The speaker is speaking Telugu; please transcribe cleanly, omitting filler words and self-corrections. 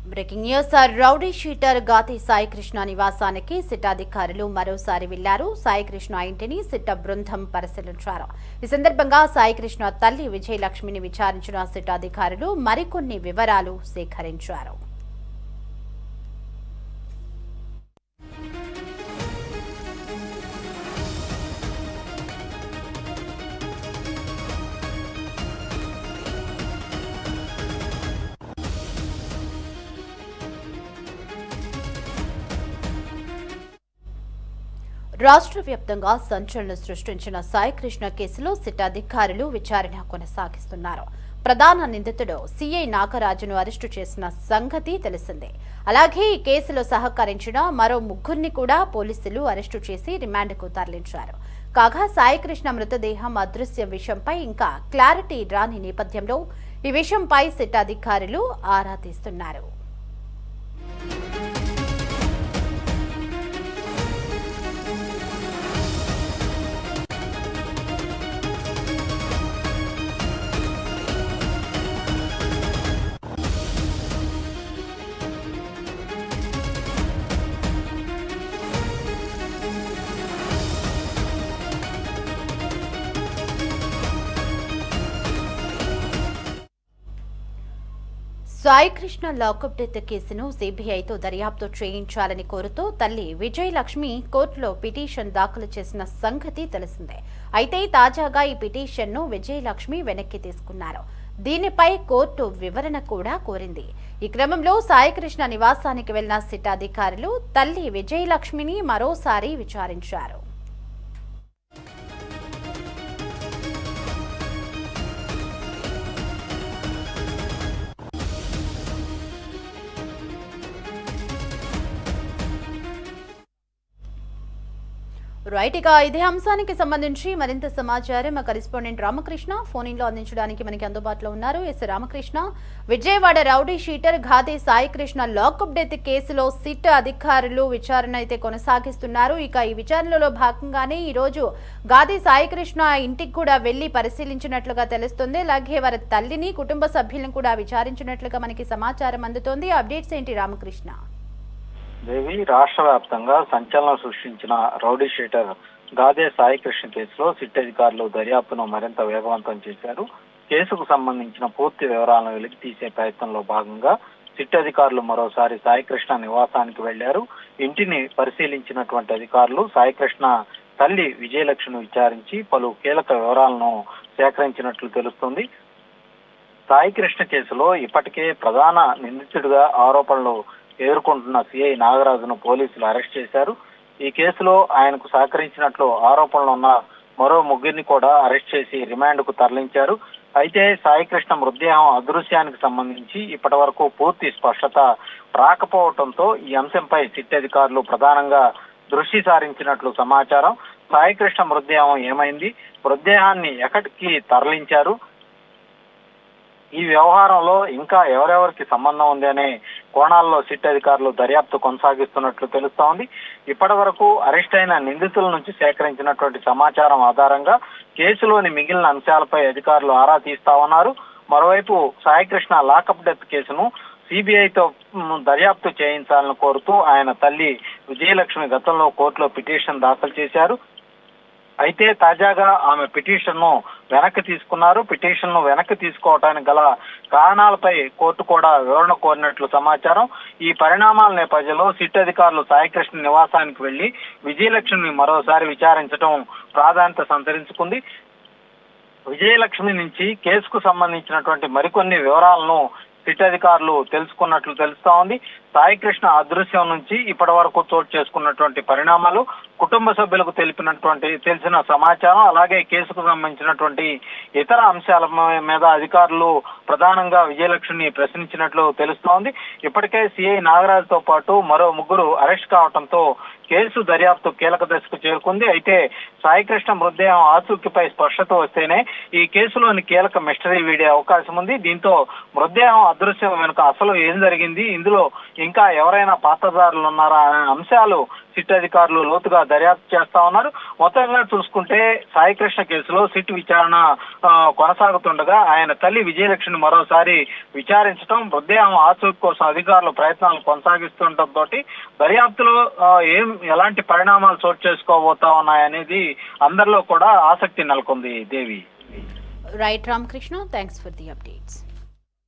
Breaking news. Rowdy sheeter Gathi Saikrishna నివాసానికి సిట్ అధికారులు మరోసారి వెళ్లారు. సాయికృష్ణ ఇంటిని సిట్ బృందం పరిశీలించారు. ఈ సందర్భంగా సాయికృష్ణ తల్లి విజయలక్ష్మిని విచారించిన సిట్ అధికారులు మరికొన్ని వివరాలు సేకరించారు. రాష్ట్ర వ్యాప్తంగా సంచలనం సృష్టించిన సాయికృష్ణ కేసులో సిట్ అధికారులు విచారణ కొనసాగిస్తున్నారు. ప్రధాన నిందితుడు సిఐ నాగరాజును అరెస్టు చేసిన సంగతి తెలిసిందే. అలాగే ఈ కేసులో సహకరించిన మరో ముగ్గురిని కూడా పోలీసులు అరెస్టు చేసి రిమాండ్కు తరలించారు. కాగా సాయికృష్ణ మృతదేహం అదృశ్య విషయంపై ఇంకా క్లారిటీ రాని నేపథ్యంలో ఈ విషయంపై సిట్ అధికారులు ఆరా తీస్తున్నారు. సాయికృష్ణ లాకప్ డెత్ కేసును సిబిఐతో దర్యాప్తు చేయించాలని కోరుతూ తల్లి విజయలక్ష్మి కోర్టులో పిటిషన్ దాఖలు చేసిన సంగతి తెలిసిందే. అయితే తాజాగా ఈ పిటిషన్ను విజయలక్ష్మి వెనక్కి తీసుకున్నారు. దీనిపై కోర్టు వివరణ కూడా కోరింది. ఈ క్రమంలో సాయికృష్ణ నివాసానికి వెళ్లిన సిట్ అధికారులు తల్లి విజయలక్ష్మిని మరోసారి విచారించారు. రైట్, ఇక ఇదే అంశానికి సంబంధించి మరింత సమాచారం మా కరెస్పాండెంట్ రామకృష్ణ ఫోన్ లో అందించడానికి మనకి అందుబాటులో ఉన్నారు. Yes Ramakrishna, Vijayawada rowdy sheeter Ghati Saikrishna lockup death కేసులో సిట్ అధికారులు విచారణ అయితే కొనసాగిస్తున్నారు. ఇక ఈ విచారణలో భాగంగానే ఈ రోజు ఘాతి సాయికృష్ణ ఇంటికి కూడా వెళ్లి పరిశీలించినట్లుగా తెలుస్తుంది. అలాగే వారి తల్లిని, కుటుంబ సభ్యులను కూడా విచారించినట్లుగా మనకి సమాచారం అందుతోంది. అప్డేట్స్ ఏంటి రామకృష్ణ? దేవి, రాష్ట్ర వ్యాప్తంగా సంచలనం సృష్టించిన రౌడీ షీటర్ గాదే సాయికృష్ణ కేసులో సిట్ అధికారులు దర్యాప్తును మరింత వేగవంతం చేశారు. కేసుకు సంబంధించిన పూర్తి వివరాలను వెలికి తీసే ప్రయత్నంలో భాగంగా సిట్ అధికారులు మరోసారి సాయికృష్ణ నివాసానికి వెళ్లారు. ఇంటిని పరిశీలించినటువంటి అధికారులు సాయికృష్ణ తల్లి విజయలక్ష్మిని విచారించి పలు కీలక వివరాలను సేకరించినట్లు తెలుస్తుంది. సాయికృష్ణ కేసులో ఇప్పటికే ప్రధాన నిందితుడిగా ఆరోపణలు ఎదుర్కొంటున్న సిఐ నాగరాజును పోలీసులు అరెస్ట్ చేశారు. ఈ కేసులో ఆయనకు సహకరించినట్లు ఆరోపణలు ఉన్న మరో ముగ్గురిని కూడా అరెస్ట్ చేసి రిమాండ్కు తరలించారు. అయితే సాయికృష్ణ మృతదేహం అదృశ్యానికి సంబంధించి ఇప్పటి వరకు పూర్తి స్పష్టత రాకపోవడంతో ఈ అంశంపై సిట్ అధికారులు ప్రధానంగా దృష్టి సారించినట్లు సమాచారం. సాయికృష్ణ మృతదేహం ఏమైంది, మృతదేహాన్ని ఎక్కడికి తరలించారు, ఈ వ్యవహారంలో ఇంకా ఎవరెవరికి సంబంధం ఉంది అనే కోణాల్లో సిట్ అధికారులు దర్యాప్తు కొనసాగిస్తున్నట్లు తెలుస్తోంది. ఇప్పటి వరకు అరెస్ట్ అయిన నిందితుల నుంచి సేకరించినటువంటి సమాచారం ఆధారంగా కేసులోని మిగిలిన అంశాలపై అధికారులు ఆరా తీస్తా ఉన్నారు. మరోవైపు సాయికృష్ణ లాకప్ డెత్ కేసును సిబిఐతో దర్యాప్తు చేయించాలని కోరుతూ ఆయన తల్లి విజయలక్ష్మి గతంలో కోర్టులో పిటిషన్ దాఖలు చేశారు. అయితే తాజాగా ఆమె పిటిషన్ ను వెనక్కి తీసుకున్నారు. పిటిషన్ ను వెనక్కి తీసుకోవడానికి గల కారణాలపై కోర్టు కూడా వివరణ కోరినట్లు సమాచారం. ఈ పరిణామాల నేపథ్యంలో సిట్ అధికారులు సాయికృష్ణ నివాసానికి వెళ్లి విజయలక్ష్మిని మరోసారి విచారించడం ప్రాధాన్యత సంతరించుకుంది. విజయలక్ష్మి నుంచి కేసుకు సంబంధించినటువంటి మరికొన్ని వివరాలను సిట్ అధికారులు తెలుసుకున్నట్లు తెలుస్తా ఉంది. సాయికృష్ణ అదృశ్యం నుంచి ఇప్పటి వరకు చోటు చేసుకున్నటువంటి పరిణామాలు, కుటుంబ సభ్యులకు తెలిసిన సమాచారం, అలాగే కేసుకు సంబంధించినటువంటి ఇతర అంశాల మీద అధికారులు ప్రధానంగా విజయలక్ష్మిని ప్రశ్నించినట్లు తెలుస్తోంది. ఇప్పటికే సిఐ నాగరాజుతో పాటు మరో ముగ్గురు అరెస్ట్ కావడంతో కేసు దర్యాప్తు కీలక దశకు చేరుకుంది. అయితే సాయికృష్ణ మృతదేహం ఆచూకీపై స్పష్టత వస్తేనే ఈ కేసులోని కీలక మిస్టరీ వీడే అవకాశం ఉంది. దీంతో మృతదేహం అదృశ్యం వెనుక అసలు ఏం జరిగింది, ఇందులో ఇంకా ఎవరైనా పాత్రధారులు ఉన్నారా అనే అంశాలు సిట్ అధికారులు లోతుగా దర్యాప్తు చేస్తా ఉన్నారు. మొత్తంగా చూసుకుంటే సాయికృష్ణ కేసులో సిట్ విచారణ కొనసాగుతుండగా ఆయన తల్లి విజయలక్ష్మిని మరోసారి విచారించడం, మృతదేహం ఆచూకీ కోసం అధికారులు ప్రయత్నాలు కొనసాగిస్తుండటంతో దర్యాప్తులో ఎలాంటి పరిణామాలు చోటు చేసుకోబోతా ఉన్నాయనేది అందరిలో కూడా ఆసక్తి నెలకొంది. Devi. Right Ramakrishna, thanks for the updates.